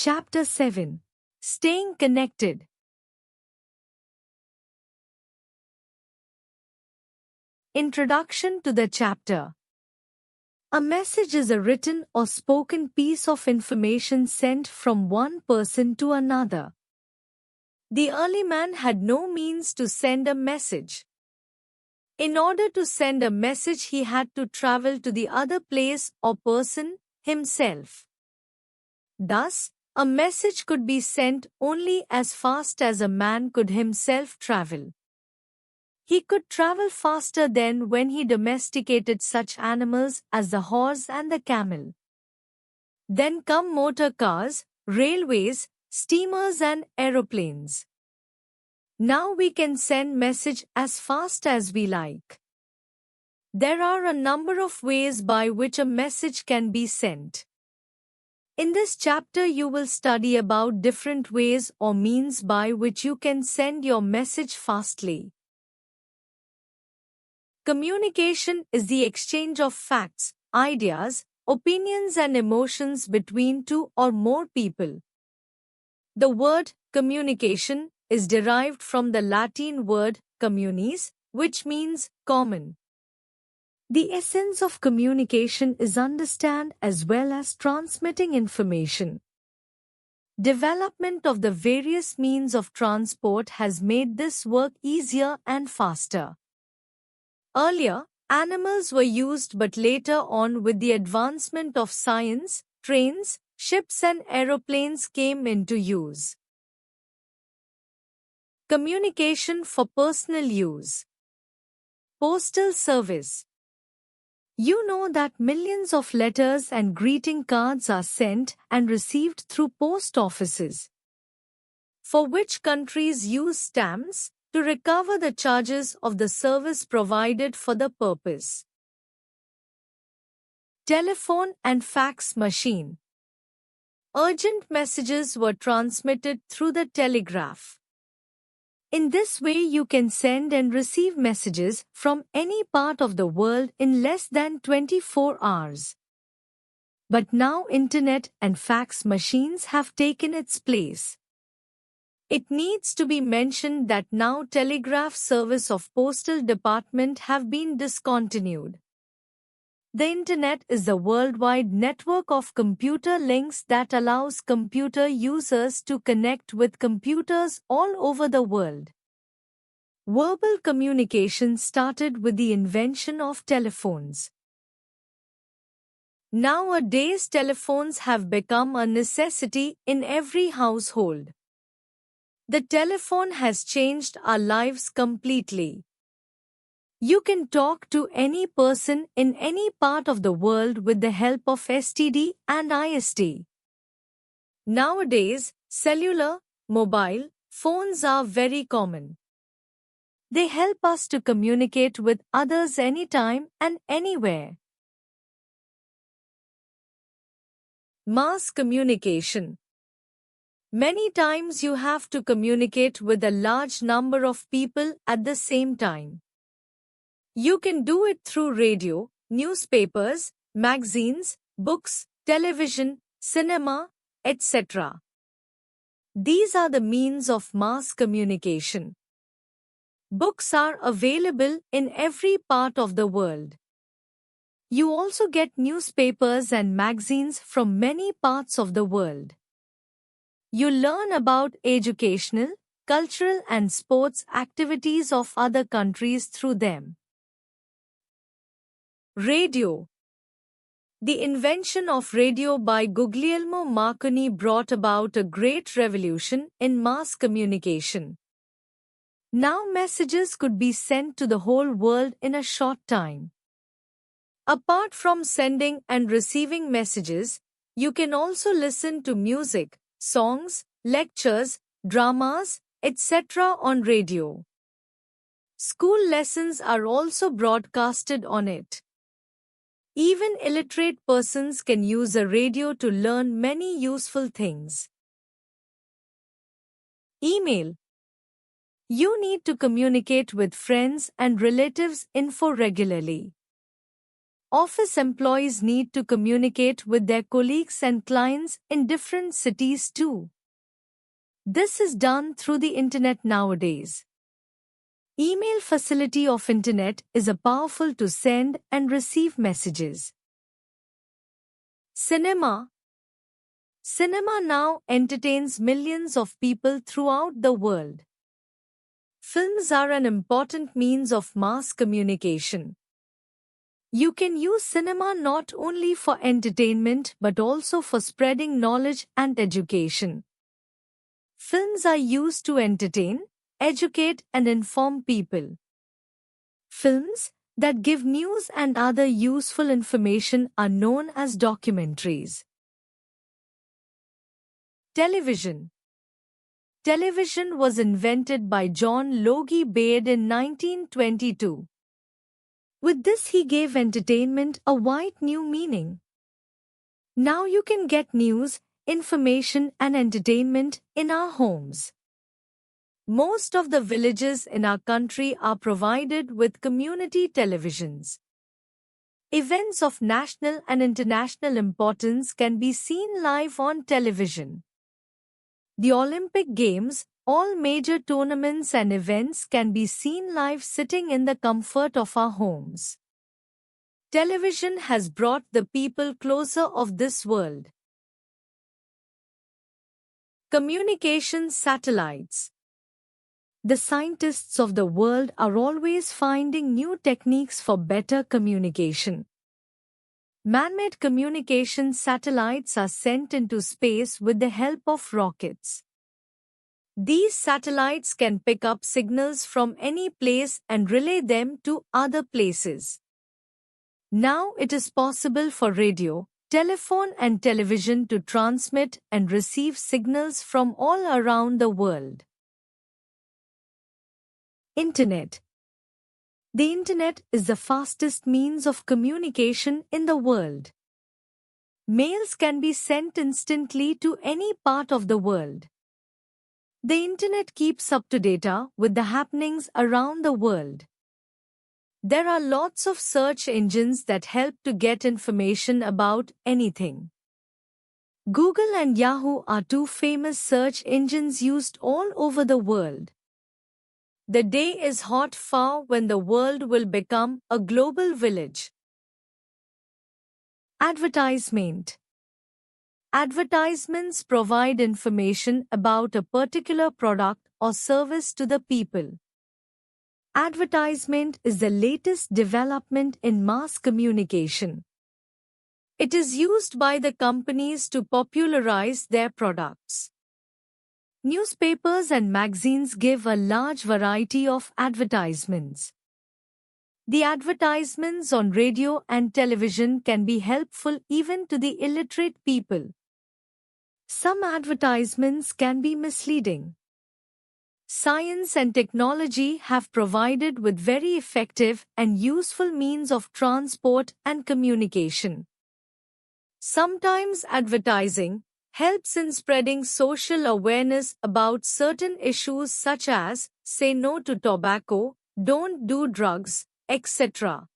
Chapter 7. Staying Connected. Introduction to the chapter. A message is a written or spoken piece of information sent from one person to another. The early man had no means to send a message. In order to send a message, he had to travel to the other place or person himself. Thus, a message could be sent only as fast as a man could himself travel. He could travel faster than when he domesticated such animals as the horse and the camel. Then come motor cars, railways, steamers and aeroplanes. Now we can send message as fast as we like. There are a number of ways by which a message can be sent. In this chapter you will study about different ways or means by which you can send your message fastly. Communication is the exchange of facts, ideas, opinions and emotions between two or more people. The word communication is derived from the Latin word communis, which means common. The essence of communication is understand as well as transmitting information. Development of the various means of transport has made this work easier and faster. Earlier, animals were used, but later on, with the advancement of science, trains, ships and aeroplanes came into use. Communication for personal use. Postal service. You know that millions of letters and greeting cards are sent and received through post offices. For which countries use stamps to recover the charges of the service provided for the purpose. Telephone and fax machine. Urgent messages were transmitted through the telegraph. In this way you can send and receive messages from any part of the world in less than 24 hours. But now internet and fax machines have taken its place. It needs to be mentioned that now telegraph service of postal department have been discontinued. The internet is the worldwide network of computer links that allows computer users to connect with computers all over the world. Verbal communication started with the invention of telephones. Nowadays telephones have become a necessity in every household. The telephone has changed our lives completely. You can talk to any person in any part of the world with the help of STD and IST. Nowadays, cellular, mobile phones are very common. They help us to communicate with others anytime and anywhere. Mass communication. Many times you have to communicate with a large number of people at the same time. You can do it through radio, newspapers, magazines, books, television, cinema, etc. These are the means of mass communication. Books are available in every part of the world. You also get newspapers and magazines from many parts of the world. You learn about educational, cultural and sports activities of other countries through them. Radio. The invention of radio by Guglielmo Marconi brought about a great revolution in mass communication. Now messages could be sent to the whole world in a short time. Apart from sending and receiving messages, you can also listen to music, songs, lectures, dramas, etc. on radio. School lessons are also broadcasted on it. Even illiterate persons can use a radio to learn many useful things. Email. You need to communicate with friends and relatives info regularly. Office employees need to communicate with their colleagues and clients in different cities too. This is done through the internet nowadays. Email facility of internet is a powerful to send and receive messages. Cinema. Cinema now entertains millions of people throughout the world. Films are an important means of mass communication. You can use cinema not only for entertainment but also for spreading knowledge and education. Films are used to entertain, educate and inform people. Films that give news and other useful information are known as documentaries. Television. Television was invented by John Logie Baird in 1922. With this he gave entertainment a wide new meaning. Now you can get news, information and entertainment in our homes. Most of the villages in our country are provided with community televisions. Events of national and international importance can be seen live on television. The Olympic Games, all major tournaments and events can be seen live sitting in the comfort of our homes. Television has brought the people closer of this world. Communication satellites. The scientists of the world are always finding new techniques for better communication. Man-made communication satellites are sent into space with the help of rockets. These satellites can pick up signals from any place and relay them to other places. Now it is possible for radio, telephone and television to transmit and receive signals from all around the world. Internet. The Internet is the fastest means of communication in the world. Mails can be sent instantly to any part of the world. The Internet keeps up to date with the happenings around the world. There are lots of search engines that help to get information about anything. Google and Yahoo are two famous search engines used all over the world. The day is hot far when the world will become a global village. Advertisement. Advertisements provide information about a particular product or service to the people. Advertisement is the latest development in mass communication. It is used by the companies to popularize their products. Newspapers and magazines give a large variety of advertisements. The advertisements on radio and television can be helpful even to the illiterate people. Some advertisements can be misleading. Science and technology have provided with very effective and useful means of transport and communication. Sometimes advertising helps in spreading social awareness about certain issues such as say no to tobacco, don't do drugs, etc.